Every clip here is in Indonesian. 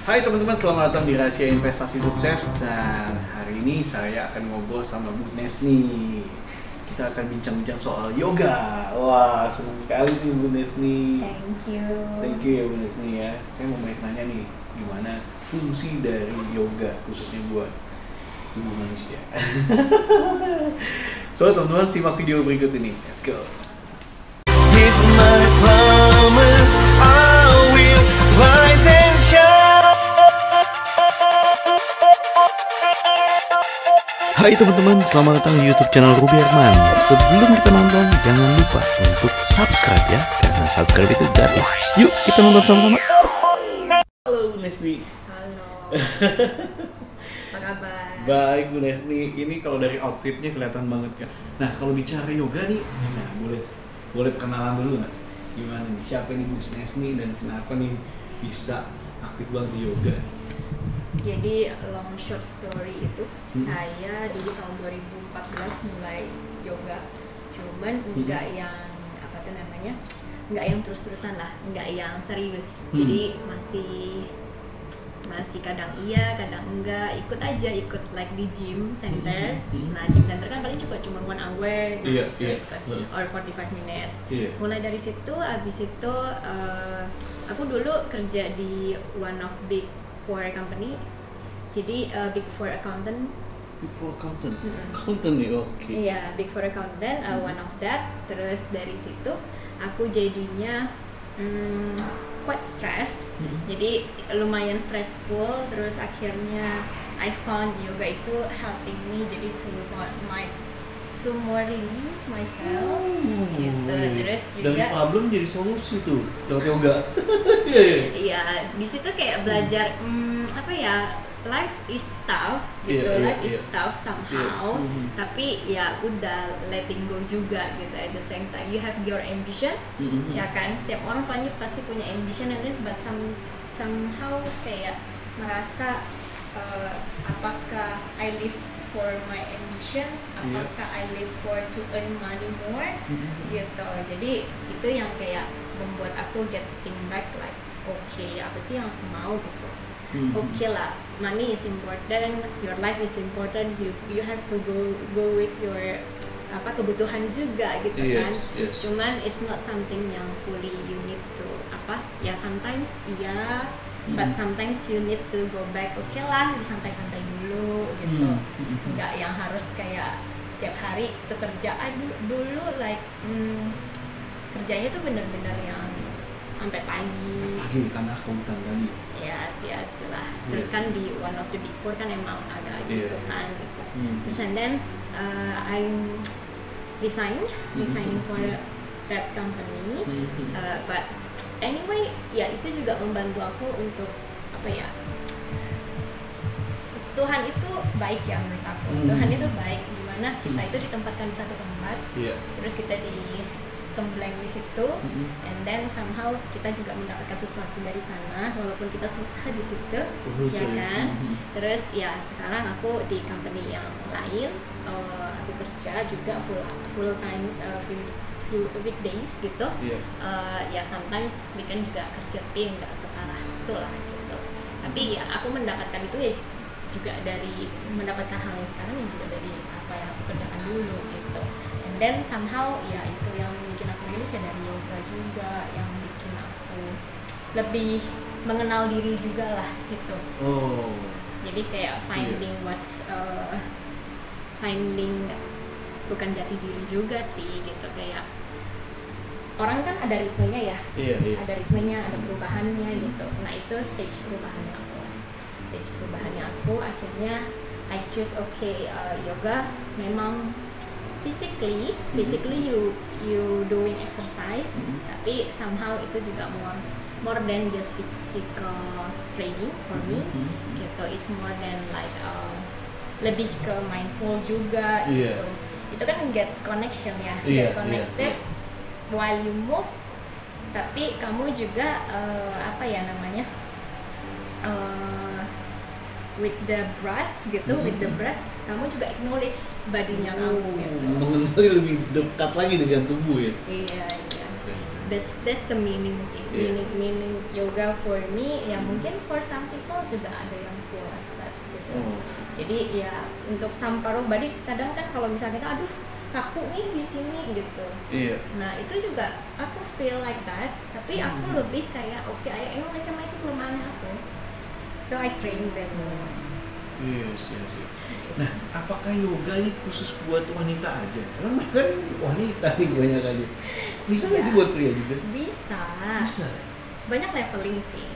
Hai teman-teman, selamat datang di Rahasia Investasi Sukses. Dan hari ini saya akan ngobrol sama Bu Nesni. Kita akan bincang-bincang soal yoga. Wah, senang sekali nih Bu Nesni. Thank you. Thank you ya Bu Nesni ya. Saya mau banyak nanya nih, gimana fungsi dari yoga khususnya buat tubuh manusia. So teman-teman, simak video berikut ini. Let's go. He's my promise, I will rise and shine. Hai teman-teman, selamat datang di YouTube channel Ruby Herman. Sebelum kita nonton, jangan lupa untuk subscribe ya, karena subscribe itu gratis. Yuk kita nonton sama-sama. Halo Bu Nesni. Halo. Apa kabar? Baik Bu Nesni, ini kalau dari outfitnya kelihatan banget kan. Nah kalau bicara yoga nih, nah boleh perkenalan dulu nggak? Gimana nih, siapa nih Bu Nesni dan kenapa nih bisa aktif banget di yoga? Jadi long short story itu, saya dulu tahun 2014 mulai yoga. Cuman enggak yang apa tuh namanya? Enggak yang terus-terusan lah, enggak yang serius. Jadi masih kadang iya, kadang enggak, ikut like di gym center. Nah, gym center kan paling cuma 1 hour, or 45 minutes. Mulai dari situ, abis itu aku dulu kerja di one of big four company. Jadi big four accountant. Big Four accountant? Accountant nih, oke. Iya, big four accountant, one of that. Terus dari situ aku jadinya quite stress, jadi lumayan stressful. Terus akhirnya I found yoga itu helping me jadi to more release myself, gitu. Terus Dari juga problem jadi solusi tuh lewat yoga. iya, di situ kayak belajar apa ya, life is tough gitu, life is tough somehow, tapi ya udah letting go juga gitu. At the same time you have your ambition, ya kan, setiap orang pasti punya ambition, and then but somehow kayak merasa apakah I live for my ambition, apakah I live for to earn money more, gitu. Jadi itu yang kayak membuat aku getting back like, okay, apa sih yang aku mau gitu. Okay lah, money is important, your life is important, you have to go with your kebutuhan juga gitu kan. Cuman it's not something yang fully you need to ya sometimes iya, but sometimes you need to go back. Okay lah, santai-santai dulu gitu. Nggak yang harus kayak setiap hari itu kerjaan dulu like kerjanya tuh bener-bener yang sampai pagi Karena akuntan tadi. yes lah. Terus kan di one of the big four kan emang ada gitu kan gitu. Terus and then I resign for that company, but anyway ya itu juga membantu aku untuk apa ya, Tuhan itu baik ya menurut aku. Tuhan itu baik, dimana kita itu ditempatkan di satu tempat, terus kita digembleng di situ, and then somehow kita juga mendapatkan sesuatu dari sana walaupun kita susah di situ, ya kan. Terus ya sekarang aku di company yang lain, aku kerja juga full time, few weekdays gitu. Ya sometimes weekend juga kerja, tapi nggak separah itulah gitu. Tapi ya aku mendapatkan itu ya juga dari mendapatkan hal yang sekarang, yang juga dari apa yang aku kerjakan dulu gitu. And then somehow ya itu yang bikin aku lulus ya dari yoga juga, yang bikin aku lebih mengenal diri juga lah gitu. Jadi kayak finding bukan jati diri juga sih gitu. Kayak orang kan ada ritmenya ya, ada ritmenya, ada perubahannya gitu. Nah itu stage perubahannya aku. Akhirnya I choose yoga memang physically you doing exercise, tapi somehow itu juga more than just physical training for me gitu. It's more than like lebih ke mindful juga gitu. Itu kan get connection ya, get connected while you move, tapi kamu juga with the breaths gitu, kamu juga acknowledge badinya kamu gitu. Mengenali lebih dekat lagi dengan tubuh ya. Iya. that's the meaning sih. Meaning yoga for me ya mungkin for some people juga ada yang feel like that gitu. Jadi ya untuk some part of body kadang kan kalau misalnya kita aduh kaku nih di sini gitu. Nah itu juga aku feel like that, tapi aku lebih kayak oke, emang macam itu kelemahan aku. So I train them more. Yes. Nah, apakah yoga ini khusus buat wanita aja? Karena mereka kan wanita nih banyak aja. Bisa nggak sih buat pria juga? Bisa. Banyak leveling sih.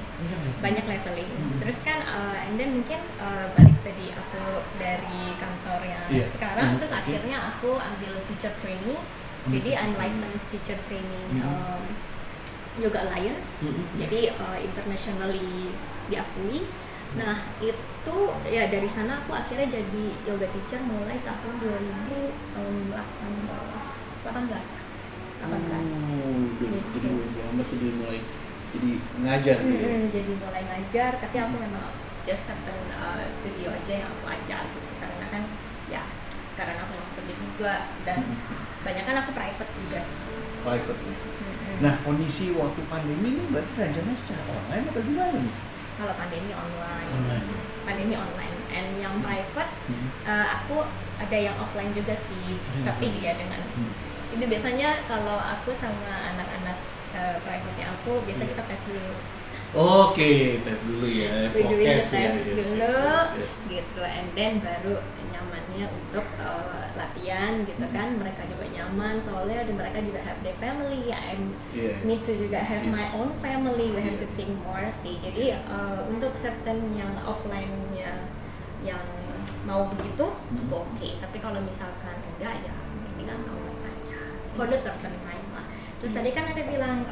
Banyak leveling. Terus kan, and then mungkin balik tadi aku dari kantor yang sekarang, terus akhirnya aku ambil teacher training. Jadi unlicensed teacher training Yoga Alliance. Jadi internationally diakui. Nah itu ya dari sana aku akhirnya jadi yoga teacher mulai tahun 2018. Jadi mulai jadi ngajar gitu. Jadi mulai ngajar, tapi aku memang just certain studio aja yang aku ajar gitu, karena kan ya karena aku masih kerja juga dan banyak kan aku private juga sih. Private. Nah kondisi waktu pandemi ini berarti ngajarnya secara online atau gimana nih? Kalau pandemi online, and yang private aku ada yang offline juga sih, tapi ya dengan itu biasanya kalau aku sama anak-anak private-nya aku biasa kita tes dulu. Oke, tes dulu ya. Tes dulu, gitu, and then baru nyamannya untuk latihan gitu kan. Mereka juga nyaman soalnya mereka juga have their family, and need to juga have my own family. We have to think more sih. Jadi untuk certain yang offline-nya yang mau begitu, oke. Tapi kalau misalkan enggak ya ini kan online aja. For the certain time lah. Terus tadi kan ada bilang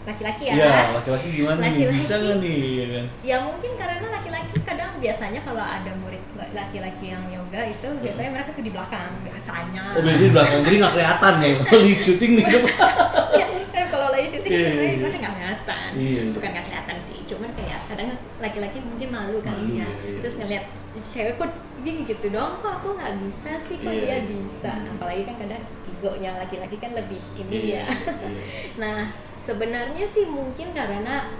laki-laki ya? Iya, laki-laki gimana nih? Bisa nggak nih? Ya kan? Ya mungkin karena laki-laki kadang biasanya kalau ada murid laki-laki yang yoga itu biasanya mereka tuh di belakang biasanya. Oh biasanya di belakang, jadi nggak kelihatan ya kalau di syuting nih. Ya kan kalau lagi syuting mereka nggak kelihatan. Bukan nggak kelihatan sih, cuman kayak kadang laki-laki mungkin malu kali ya. Terus ngeliat cewek kok gini gitu dong, kok aku nggak bisa sih, kok dia bisa. Apalagi kan kadang egonya laki-laki kan lebih ini ya. Nah sebenarnya sih mungkin karena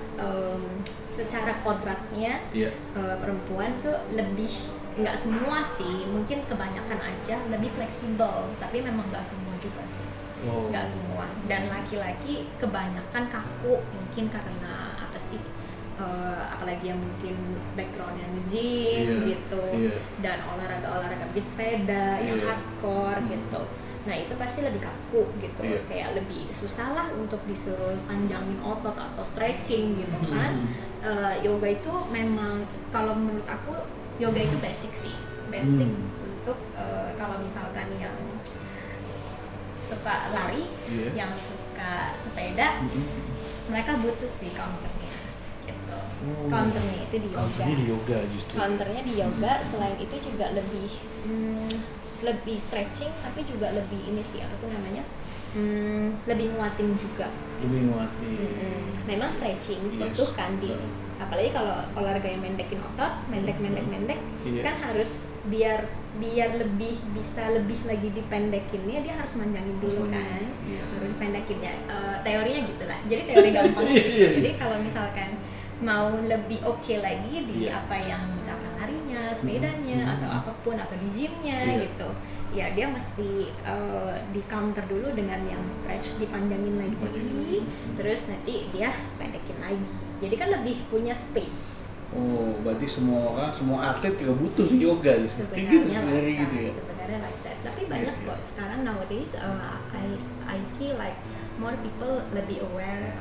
secara kodratnya perempuan tuh lebih, nggak semua sih, mungkin kebanyakan aja lebih fleksibel, tapi memang nggak semua juga sih, nggak semua. Dan laki-laki kebanyakan kaku mungkin karena apa sih, apalagi yang mungkin backgroundnya nge-gym gitu, dan olahraga sepeda yang hardcore gitu. Nah itu pasti lebih kaku gitu, kayak lebih susah lah untuk disuruh panjangin otot atau stretching gitu kan. Yoga itu memang kalau menurut aku yoga itu basic sih, basic untuk kalau misalkan yang suka lari, yang suka sepeda, mereka butuh sih counternya gitu. Counternya itu di yoga. Counternya di yoga justru. Counternya di yoga. Selain itu juga lebih stretching, tapi juga lebih ini sih, apa tuh namanya, lebih nguatin juga. Lebih nguatin. Memang stretching butuh kan di, apalagi kalau olahraga yang mendekin otot, mendek kan harus biar lebih bisa lebih lagi dipendekinnya, dia harus manjangin dulu kan, harus dipendekinnya. Teorinya gitulah. Jadi teori gampang. Jadi kalau misalkan mau lebih oke lagi di apa yang misalkan larinya, sepedanya, atau apapun, atau di gymnya gitu, ya dia mesti di counter dulu dengan yang stretch, dipanjangin lagi, terus nanti dia pendekin lagi, jadi kan lebih punya space. Oh, berarti semua orang, semua atlet juga butuh yoga ya? Sebenarnya gitu ya? Sebenarnya like that, tapi banyak kok sekarang nowadays, I see like more people lebih aware,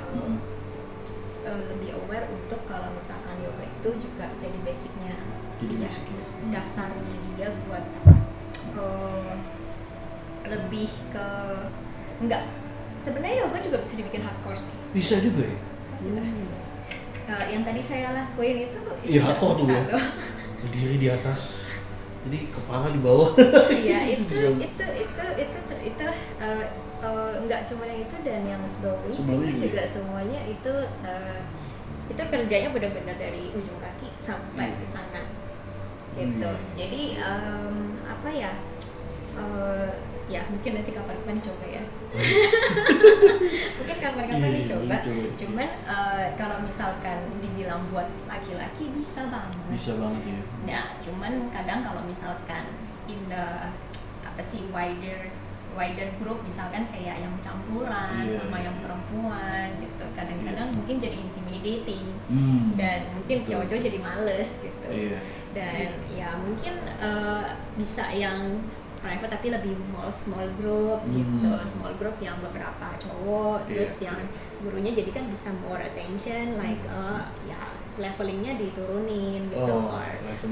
untuk kalau misalkan yoga itu juga jadi basicnya, dasarnya dia buat apa, lebih ke, enggak, sebenarnya yoga juga bisa dibikin hardcore sih. Bisa juga ya? Bisa. Yang tadi saya lakuin itu hardcore tuh ya? Berdiri di atas, jadi kepala di bawah. Iya, itu nggak cuma yang itu, dan yang flowing itu juga semuanya itu kerjanya benar-benar dari ujung kaki sampai tangan gitu. Jadi apa ya, ya mungkin nanti kapan-kapan dicoba ya. Mungkin kapan-kapan dicoba. Cuman kalau misalkan dibilang buat laki-laki bisa banget. Bisa banget ya. Ya, cuman kadang kalau misalkan in the apa sih wider group, misalkan kayak yang campuran sama yang perempuan gitu, kadang-kadang mungkin jadi intimidating dan mungkin cowok-cowok jadi males gitu. Dan ya mungkin bisa yang private tapi lebih small group gitu, small group yang beberapa cowok, terus yang gurunya jadi kan bisa more attention, like ya levelingnya diturunin gitu,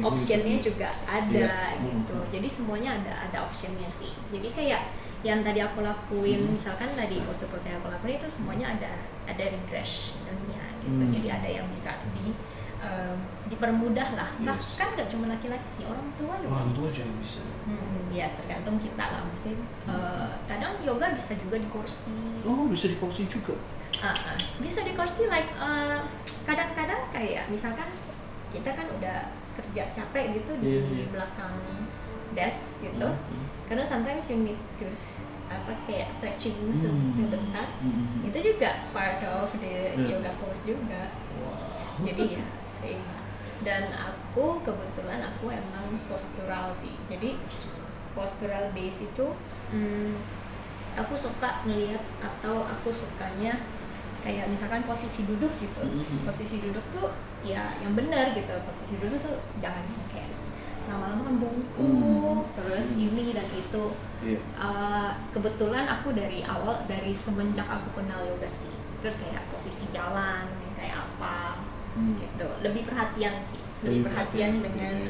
optionnya juga ada gitu, jadi semuanya ada optionnya sih. Jadi kayak yang tadi aku lakuin, misalkan tadi pose-pose yang aku lakuin itu semuanya ada regressionnya gitu, jadi ada yang bisa dipermudah lah. Bahkan nggak cuma laki-laki sih, orang tua juga bisa. Ya tergantung kita lah, mungkin kadang yoga bisa juga di kursi. Oh, bisa di kursi juga. Bisa di kursi, like kadang-kadang kayak misalkan kita kan udah kerja capek gitu di belakang desk gitu. Karena sometimes you need to kayak stretching sebentar. Itu juga part of the yoga pose juga. Jadi ya dan aku kebetulan emang postural sih, jadi postural base itu aku suka ngelihat, atau aku sukanya kayak misalkan posisi duduk gitu. Posisi duduk tuh ya yang benar gitu, posisi duduk tuh jangan kayak lama-lama kan bungkuk terus ini dan itu. Kebetulan aku dari awal, dari semenjak aku kenal yoga sih, terus kayak posisi jalan kayak apa gitu, lebih perhatian sih, lebih perhatian dengan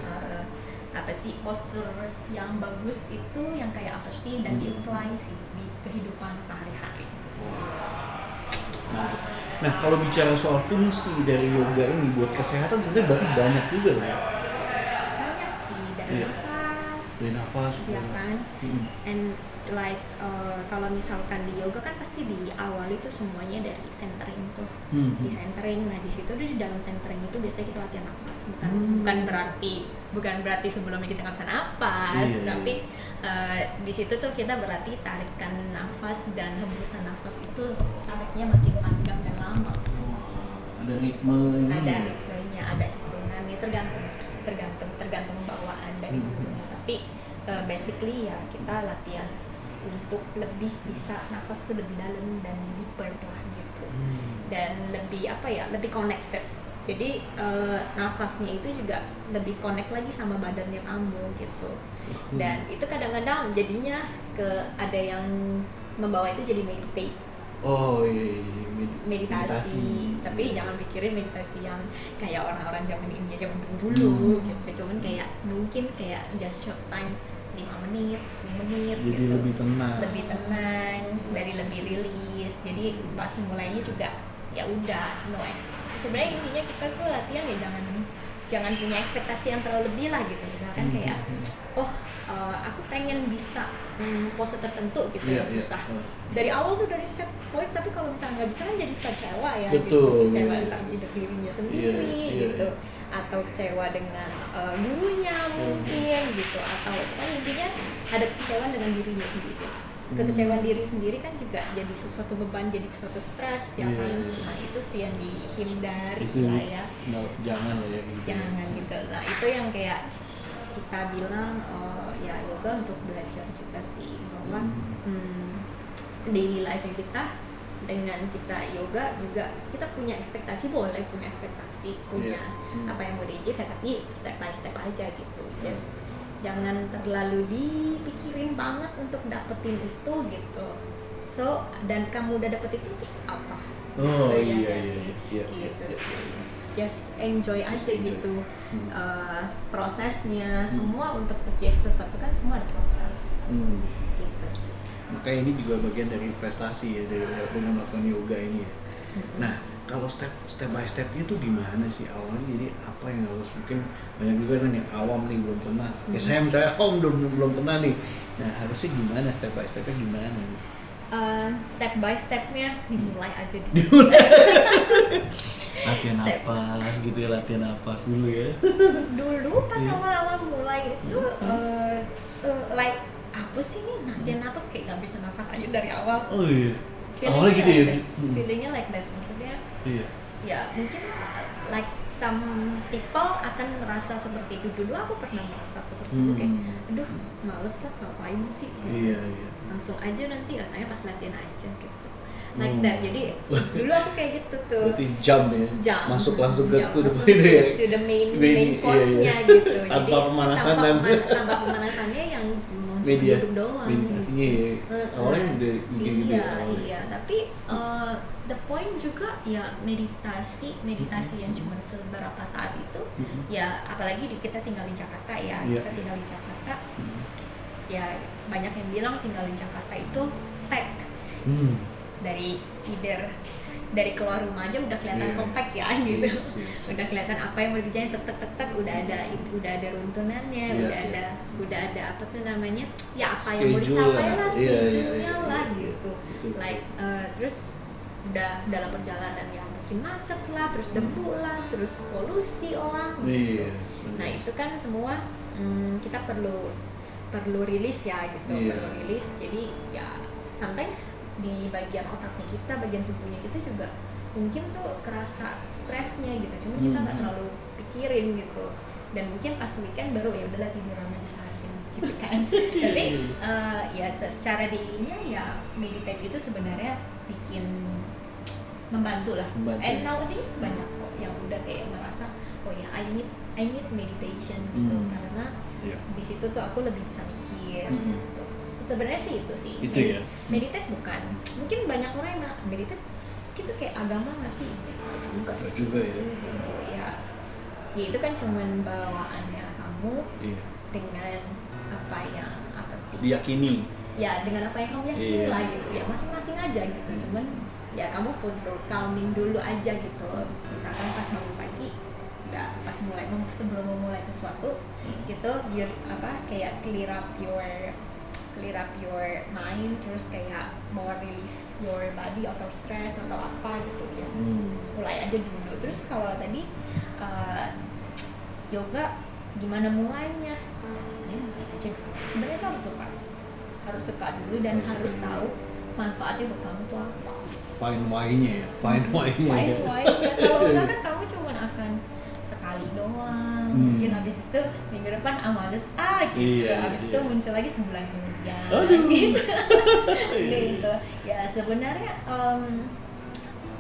apa sih postur yang bagus itu yang kayak apa sih, dan di-apply sih di kehidupan sehari-hari. Nah, kalau bicara soal fungsi dari yoga ini buat kesehatan sebenarnya berarti banyak juga ya? Banyak sih, dari nafas, ya kan, and like kalau misalkan di yoga kan pasti di awal itu semuanya dari centering tuh, di centering. Nah di situ di dalam centering itu biasanya kita latihan nafas, bukan berarti sebelumnya kita nggak bisa nafas, tapi di situ tuh kita berarti tarikan nafas dan hembusan nafas itu tariknya makin panjang dan lama. Ada ritmenya. Ada ritmenya, ada hitungan, ya tergantung bawaan dari gurunya. Tapi basically ya kita latihan untuk lebih bisa nafas tuh lebih dalam dan deeper lah gitu, dan lebih lebih connected. Jadi nafasnya itu juga lebih connect lagi sama badannya kamu gitu, dan itu kadang-kadang jadinya ada yang membawa itu jadi meditate. Meditasi. Tapi jangan pikirin meditasi yang kayak orang-orang zaman India zaman dulu gitu, cuman kayak mungkin kayak just short times 5 menit, 10 menit jadi gitu. lebih tenang, dari lebih rilis. Jadi pas mulainya juga ya udah no expectation. Sebenarnya intinya kita tuh latihan ya jangan punya ekspektasi yang terlalu lebih lah gitu. Misalkan kayak aku pengen bisa pose tertentu gitu yang susah. Dari awal tuh dari set point, tapi kalau misalnya nggak bisa kan jadi kecewa ya. Betul. Gitu. Kecewa tentang hidup dirinya sendiri gitu. Atau kecewa dengan gurunya mungkin gitu, atau kan intinya ada kekecewaan dengan dirinya sendiri. Kekecewaan diri sendiri kan juga jadi sesuatu beban, jadi sesuatu stres ya kan. Nah itu sih yang dihindari itu, lah ya. Jangan lah ya gitu. Jangan gitu. Nah itu yang kayak kita bilang ya yoga untuk belajar juga sih bahwa daily life yang kita dengan kita yoga juga kita punya ekspektasi, boleh punya ekspektasi, punya apa yang mau di-achieve ya, tapi step by step aja gitu. Jangan terlalu dipikirin banget untuk dapetin itu gitu. So dan kamu udah dapet itu terus apa? Gitu sih. Just enjoy aja gitu prosesnya. Semua untuk achieve sesuatu kan semua ada proses. Gitu sih. Makanya ini juga bagian dari prestasi ya, dari dengan melakukan yoga ini ya. Nah, kalau step by stepnya tuh gimana sih awalnya? Jadi apa yang harus, mungkin banyak juga kan yang awam nih belum pernah. Ya saya belum pernah nih. Nah harusnya gimana, step by stepnya gimana? Step by stepnya dimulai aja dulu. Latihan napas gitu ya, latihan napas dulu ya. Dulu pas awal-awal mulai itu like apa sih nih latihan napas, kayak nggak bisa nafas aja dari awal. Oh iya. Feelingnya Awalnya gitu ya. like that. Feelingnya like that, maksudnya Iya. ya mungkin like some people akan merasa seperti itu. Dulu aku pernah merasa seperti itu, kayak aduh males lah ngapain sih gitu. Iya, iya. Langsung aja nanti katanya pas latihan aja gitu, like that. Jadi dulu aku kayak gitu tuh, Berarti jump ya. jump Masuk langsung ke jump, to the langsung point ya. to the main Iya, course-nya iya. gitu. Tanpa Jadi pemanasan tanpa pemanasannya yang cuma media duduk doang. meditasinya ya. Awalnya udah bikin gitu ya. Iya, tapi the point juga ya meditasi yang cuma seberapa saat itu, ya apalagi kita tinggal di Jakarta ya, Iya, kita iya. tinggal di Jakarta, ya banyak yang bilang tinggal di Jakarta itu pack dari keluar rumah aja udah kelihatan Iya. compact ya gitu. Yes, yes, yes. Udah kelihatan apa yang mau dikerjain, tek udah ada runtunannya, Iya, udah ada apa tuh namanya, ya apa yang mau Schedule dicapai lah. lah, Iya, iya, schedule-nya iya, lah iya. gitu. Betul. Like terus udah dalam perjalanan yang mungkin macet lah, terus debu lah, terus polusi lah gitu. Iya. Nah itu kan semua kita perlu rilis ya gitu, Iya. perlu rilis. Jadi ya sometimes di bagian otaknya kita, bagian tubuhnya kita juga mungkin tuh kerasa stresnya gitu, cuma kita nggak terlalu pikirin gitu. Dan mungkin pas weekend baru ya udahlah tiduran aja seharian gitu kan. Tapi ya secara dirinya ya meditate itu sebenarnya bikin membantu lah. And nowadays banyak kok yang udah kayak merasa oh ya I need meditation gitu, karena di situ tuh aku lebih bisa mikir gitu. Sebenarnya sih itu sih. Itu ya. Meditate bukan. Mungkin banyak orang yang meditate itu kayak agama nggak sih? Enggak juga ya. Gitu ya. Ya itu kan cuman bawaannya kamu Iya. dengan apa sih? Diyakini. Ya dengan apa yang kamu yakini Iya. lah gitu. Ya masing-masing aja gitu. Cuman ya kamu perlu calming dulu aja gitu. Misalkan pas bangun pagi, udah pas sebelum memulai sesuatu gitu, biar kayak clear up your mind, terus kayak mau release your body atau stress atau apa gitu ya. Mulai aja dulu. Terus kalau tadi yoga gimana mulainya? Sebenarnya mulai aja dulu. Sebenarnya itu harus suka dulu dan harus tahu manfaatnya buat kamu tuh apa. Find why-nya ya. Find why-nya. Find why-nya. Kalau enggak kan kamu cuma akan sekali doang. Mungkin habis itu minggu depan males gitu. Iya, Habis iya. itu muncul lagi sebulan kemudian. Aduh. Gitu. Gitu. Ya sebenarnya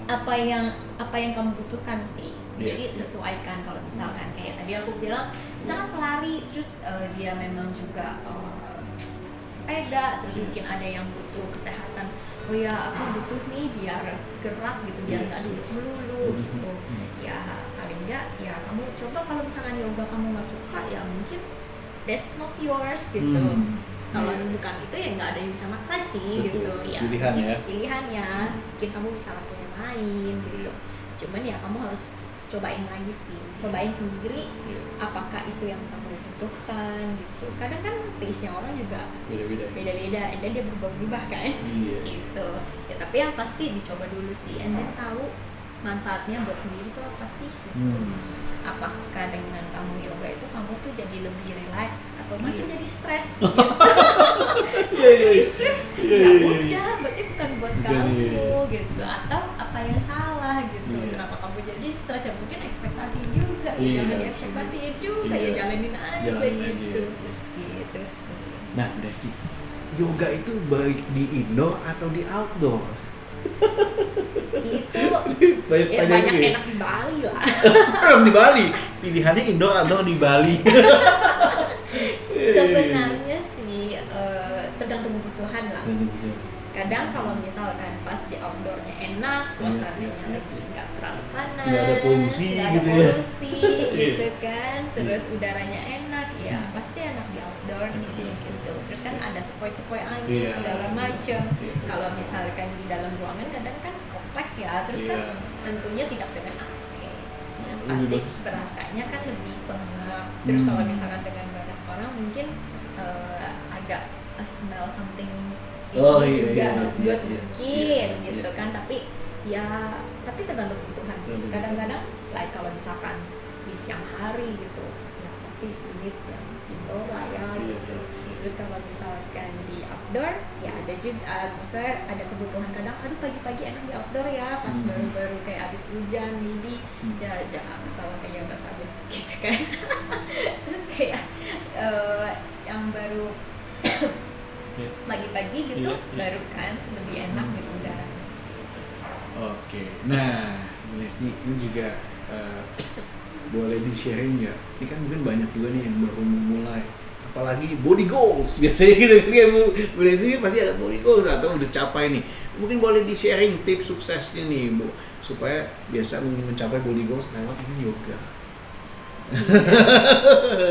apa yang kamu butuhkan sih. Iya, Jadi iya. sesuaikan. Kalau misalkan kayak tadi aku bilang, misalkan pelari terus dia memang juga sepeda, terus mungkin ada yang butuh kesehatan. Oh ya, aku butuh nih biar gerak gitu, biar nggak duduk melulu gitu. Ya paling enggak ya kamu coba, kalau misalkan yoga kamu nggak suka ya mungkin that's not yours gitu. Kalau bukan itu ya nggak ada yang bisa maksa sih. Betul. Gitu ya. Pilihan Mungkin ya. Pilihannya, mungkin kamu bisa lakukan yang lain gitu. Cuman ya kamu harus cobain lagi sih, cobain sendiri apakah itu yang kamu butuhkan gitu. Kadang kan taste-nya orang juga beda-beda, dan dia berubah-ubah kan. Iya. Gitu ya, tapi yang pasti dicoba dulu sih, and then tahu manfaatnya buat sendiri tuh apa sih gitu. Apakah dengan kamu yoga itu kamu tuh jadi lebih relax atau makin jadi stres gitu. Jadi stres ya udah berarti bukan buat kamu gitu, atau apa yang salah gitu. Kenapa kamu jadi stres? Ya mungkin ekspektasi juga ya, jangan diekspektasiin juga ya, jalanin aja gitu. Gitu sih. Nah, Desti, yoga itu baik di indoor atau di outdoor? Itu ya Banyak banyak ya? enak di Bali lah. Di Bali. Pilihannya indoor atau di Bali? Sebenarnya sih tergantung kebutuhan lah. Kadang kalau misalkan pas di outdoornya enak, suasananya lagi nggak terlalu panas, Nggak ada polusi nggak ada gitu ya. polusi gitu kan, terus udaranya enak, ya pasti enak di outdoor sih gitu. Terus kan ada sepoi-sepoi angin segala macam. Kalau misalkan di dalam ruangan kadang kan komplek ya, terus kan tentunya tidak dengan AC. Pasti berasanya kan lebih pengap. Terus kalau misalkan dengan banyak orang mungkin agak smell something juga buat mungkin gitu kan, tapi tergantung kebutuhan sih. Kadang-kadang like kalau misalkan di siang hari gitu ya pasti pasti unit yang indoor lah ya gitu. Terus kalau misalkan di outdoor ya ada juga, misalnya ada kebutuhan kadang aduh pagi-pagi enak di outdoor ya pas baru-baru kayak abis hujan maybe ya jangan masalah kayak yoga saja gitu kan. Terus kayak yang baru pagi-pagi gitu baru kan lebih enak gitu udara. Oke, nah Nesni ini juga boleh di-sharing ya. Ini kan mungkin banyak juga nih yang baru memulai, apalagi body goals biasanya gitu kan Bu Nesni pasti ada body goals atau udah capai nih. Mungkin boleh di-sharing tips suksesnya nih Bu, supaya biasa mencapai body goals lewat ini yoga.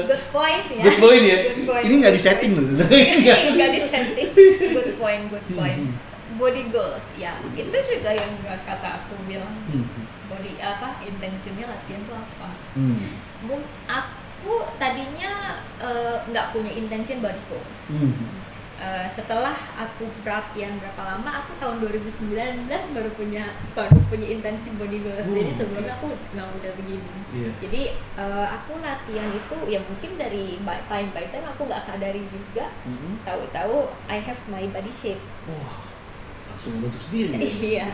Good point ya. Good point ya. Good point. Ini nggak di-setting loh sebenarnya. Nggak di-setting. Good point. Body goals ya, itu juga yang kata aku bilang body apa intentionnya latihan tuh apa. Aku tadinya nggak punya intention body goals. Setelah aku latihan berapa lama, aku tahun 2019 baru punya intensi body goals. Jadi sebelumnya aku nggak udah begini. Jadi aku latihan itu ya mungkin dari time by time aku nggak sadari juga. Tahu-tahu I have my body shape. Langsung bentuk sendiri. Iya.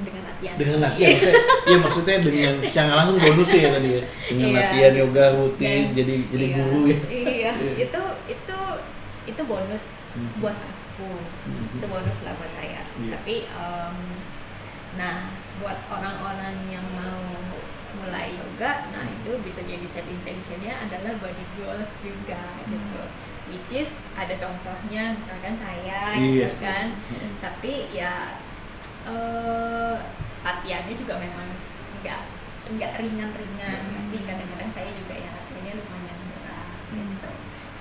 Dengan latihan. Iya maksudnya dengan secara langsung bonus ya tadi ya. Dengan latihan yoga rutin jadi guru ya. Iya. Itu bonus buat aku. Itu bonus lah buat saya. Tapi nah buat orang-orang yang mau mulai yoga, nah itu bisa jadi set intentionnya adalah body goals juga gitu. Which is ada contohnya misalkan saya gitu kan. Tapi ya latihannya juga memang nggak ringan-ringan. Tapi kadang-kadang saya juga ya latihannya lumayan berat gitu.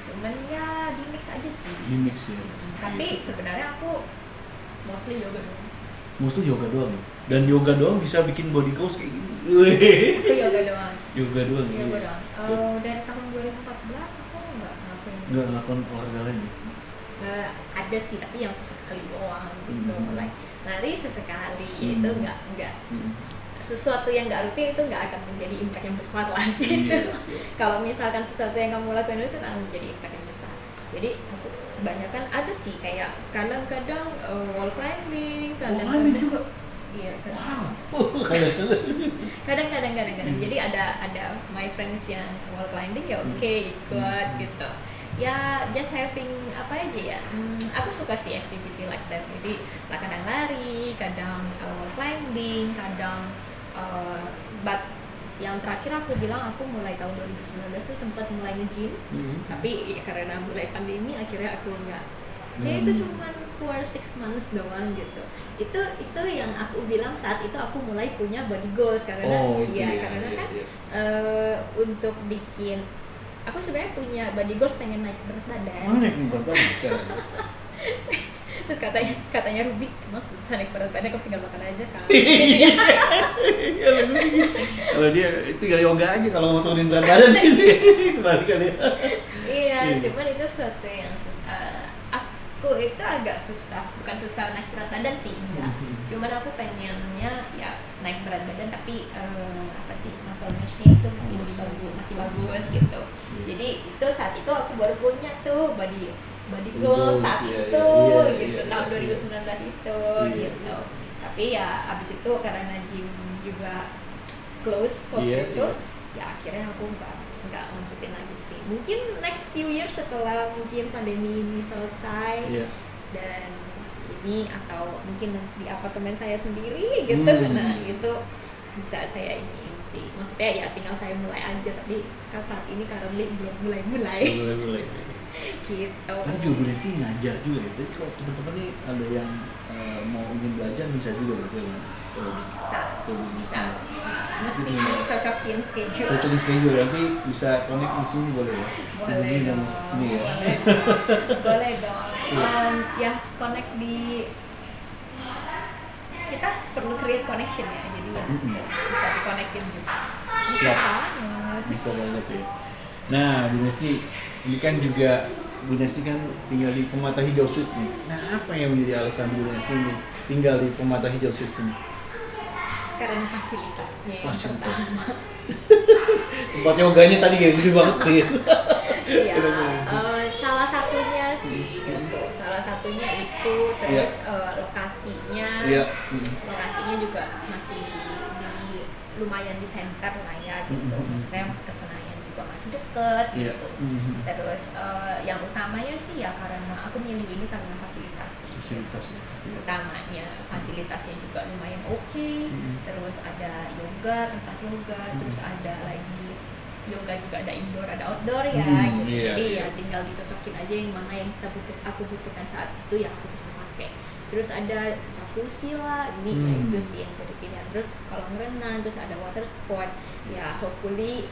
Cuman ya di mix aja sih. Di mix ya. Tapi sebenarnya aku mostly yoga doang. Mostly yoga doang. Dan yoga doang bisa bikin body goals kayak gini. Aku yoga doang. Yoga doang. Yoga doang. Dari tahun 2014 aku nggak ngelakuin olahraga lain. Ada sih tapi yang sesekali doang gitu. Like lari sesekali itu nggak sesuatu yang nggak rutin itu nggak akan menjadi impact yang besar lah gitu. Kalau misalkan sesuatu yang kamu lakukan itu akan menjadi impact yang besar. Jadi aku kebanyakan ada sih kayak kadang-kadang wall climbing, kadang-kadang juga. Iya, kadang-kadang. Jadi ada my friends yang wall climbing ya oke, ikut gitu. Ya just having apa aja ya. Aku suka sih activity like that. Jadi kadang lari, kadang wall climbing, kadang but yang terakhir aku bilang aku mulai tahun 2019 tuh sempat mulai nge-gym. Tapi ya, karena mulai pandemi akhirnya aku nggak. Ya itu cuma for 6 months doang gitu. Itu yang aku bilang saat itu aku mulai punya body goals karena kan untuk bikin aku sebenarnya punya body goals pengen naik berat badan. Naik berat badan. Terus katanya Ruby emang susah naik berat badan, kamu tinggal makan aja kan. Kalau dia itu tinggal yoga aja kalau mau turunin berat badan gitu. Kebalikan ya. Iya, cuman itu sesuatu yang susah. Aku itu agak susah, bukan susah naik berat badan sih, enggak. Cuman aku pengennya ya naik berat badan tapi apa sih muscle mass-nya itu masih bagus gitu. Jadi itu saat itu aku baru punya tuh body goals saat itu gitu tahun 2019 itu gitu. Tapi ya abis itu karena gym juga close waktu itu ya akhirnya aku nggak lanjutin lagi sih. Mungkin next few years setelah mungkin pandemi ini selesai dan ini atau mungkin di apartemen saya sendiri gitu, nah itu bisa saya ini sih. Maksudnya ya tinggal saya mulai aja, tapi saat ini karena belum mulai. Gitu. Kan juga boleh sih ngajar juga ya. Jadi kalau teman-teman nih ada yang mau ingin belajar bisa juga gitu ya. Bisa. Mesti cocokin schedule. Nanti bisa connect di sini boleh ya. Boleh dong. Ini ya. Boleh dong. Ya connect di kita perlu create connection ya. Jadi ya bisa di-connectin juga. Bisa banget ya. Nah, Bu Nesni, ini kan juga Bu Nesni kan tinggal di Permata Hijau Sud nih. Nah, apa yang menjadi alasan Bu Nesni ini tinggal di Permata Hijau Sud sini? Karena fasilitasnya yang pertama. Tempat yoganya tadi kayak gede banget kayak. Iya, salah satunya sih gitu. Salah satunya itu, terus lokasinya, lokasinya juga masih lumayan di center lah ya gitu. Maksudnya ke Senayan juga masih deket gitu. Terus yang utamanya sih ya karena aku milih ini karena fasilitasnya. Utamanya fasilitasnya juga lumayan oke. Terus ada yoga, tempat yoga, terus ada lagi yoga juga ada indoor, ada outdoor ya. Gitu. Jadi ya tinggal dicocokin aja yang mana yang aku butuhkan saat itu ya aku bisa pakai. Terus ada jacuzzi lah, ini ya itu sih yang jadi pilihan. Terus kolam renang, terus ada water sport. Ya hopefully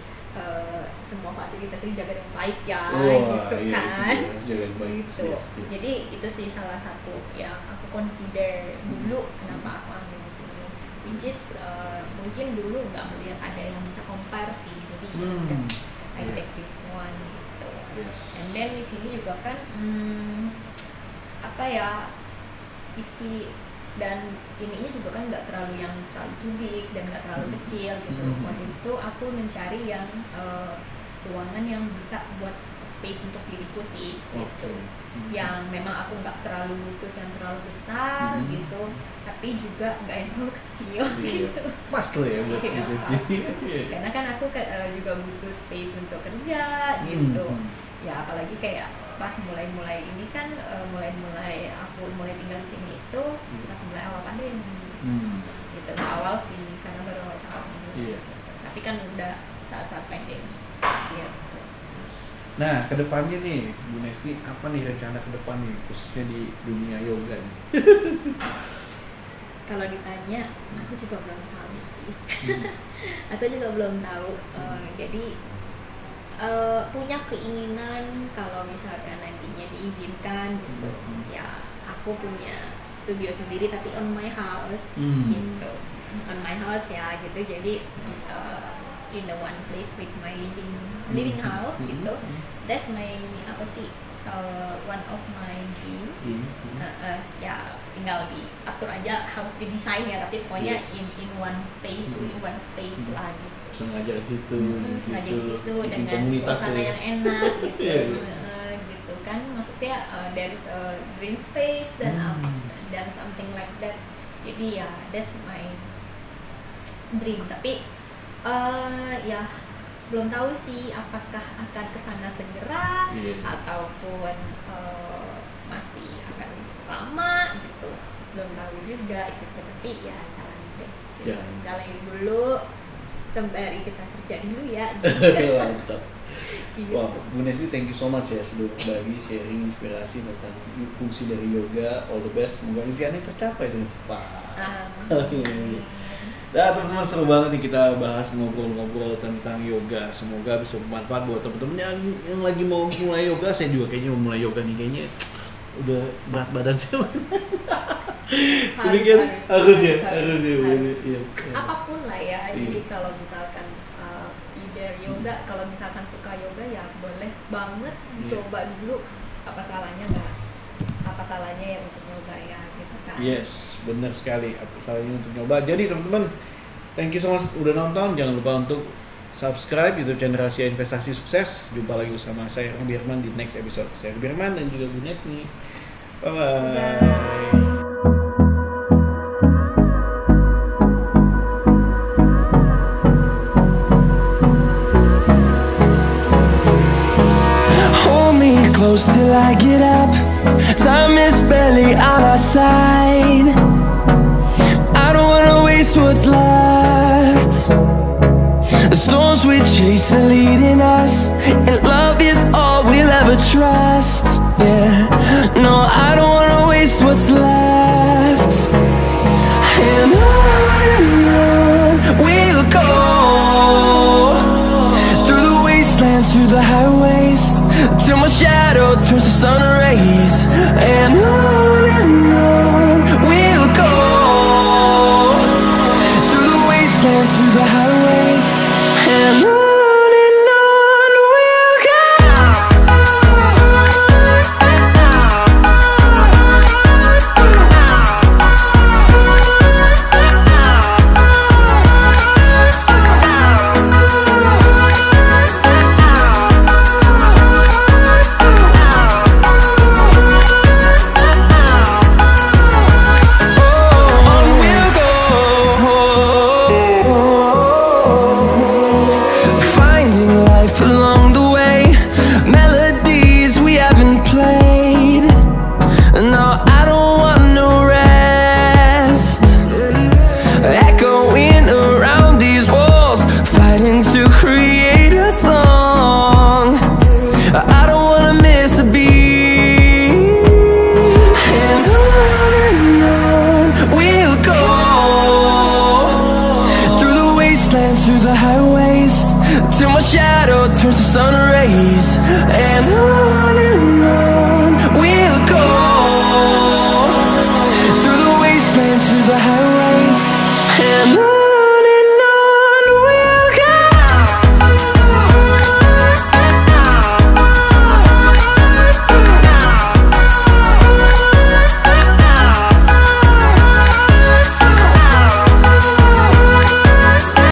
semua fasilitas ini jaga dengan baik ya, gitu kan. Gitu. Jadi itu sih salah satu yang aku consider dulu kenapa aku ambil di sini. Which is mungkin dulu nggak melihat ada yang bisa compare sih. Jadi I take this one gitu. And then di sini juga kan apa ya, isi dan ininya juga kan nggak terlalu too big dan nggak terlalu kecil gitu. Waktu itu aku mencari yang ruangan yang bisa buat space untuk diriku sih gitu. Yang memang aku nggak terlalu butuh yang terlalu besar gitu, tapi juga nggak yang terlalu kecil gitu. Pas lah ya buat karena kan aku juga butuh space untuk kerja gitu. Ya apalagi kayak pas mulai ini kan aku mulai tinggal di sini itu pas mulai awal pandemi gitu. Awal sih karena baru awal tahun ini tapi kan udah saat-saat pandemi gitu. Nah kedepannya nih Bu Nesni, apa nih rencana kedepan nih khususnya di dunia yoga nih? Kalau ditanya aku juga belum tahu sih. Aku juga belum tahu. Jadi punya keinginan kalau misalkan nantinya diizinkan gitu, ya aku punya studio sendiri tapi on my house gitu, on my house ya gitu. Jadi in the one place with my living house gitu. That's my one of my dream. Ya tinggal diatur aja, harus didesain ya, tapi pokoknya in one place, in one space lah gitu. Sengaja di situ, dengan suasana yang enak gitu. Gitu kan, maksudnya there is a green space dan there's something like that. Jadi ya that's my dream. Tapi ya belum tahu sih apakah akan kesana segera ataupun masih akan lama gitu. Belum tahu juga gitu. Tapi ya jalanin deh. Jalanin dulu sembari kita kerja dulu ya. Gitu. Mantap. Wah, Bu Nesni, thank you so much ya sudah berbagi sharing inspirasi tentang fungsi dari yoga. All the best, semoga impiannya tercapai dengan cepat. Nah teman-teman, seru banget nih kita bahas ngobrol-ngobrol tentang yoga. Semoga bisa bermanfaat buat teman-teman yang lagi mau mulai yoga. Saya juga kayaknya mau mulai yoga nih, kayaknya udah berat badan saya. harus ya. Apapun lah ya. Jadi kalau misalkan either yoga, kalau misalkan suka yoga ya boleh banget coba dulu. Apa salahnya ya untuk yoga ya gitu kan. Yes, benar sekali. Apa salahnya untuk nyoba. Jadi teman-teman, thank you so much udah nonton. Jangan lupa untuk subscribe YouTube channel Rahasia Investasi Sukses. Jumpa lagi bersama saya Rubierman di next episode. Saya Rubierman dan juga Bu Nesni. Bye-bye. Close till I get up. Time is barely on our side. I don't wanna waste what's left. The storms we chase are leading us, and love is all we'll ever trust. Yeah, no, I don't wanna waste what's left. And on we'll go, through the wastelands, through the highways, till my shadow turns to sun rays. And on we'll go, through the wastelands, through the highways. And on we'll go. my shadow turns to sun rays, and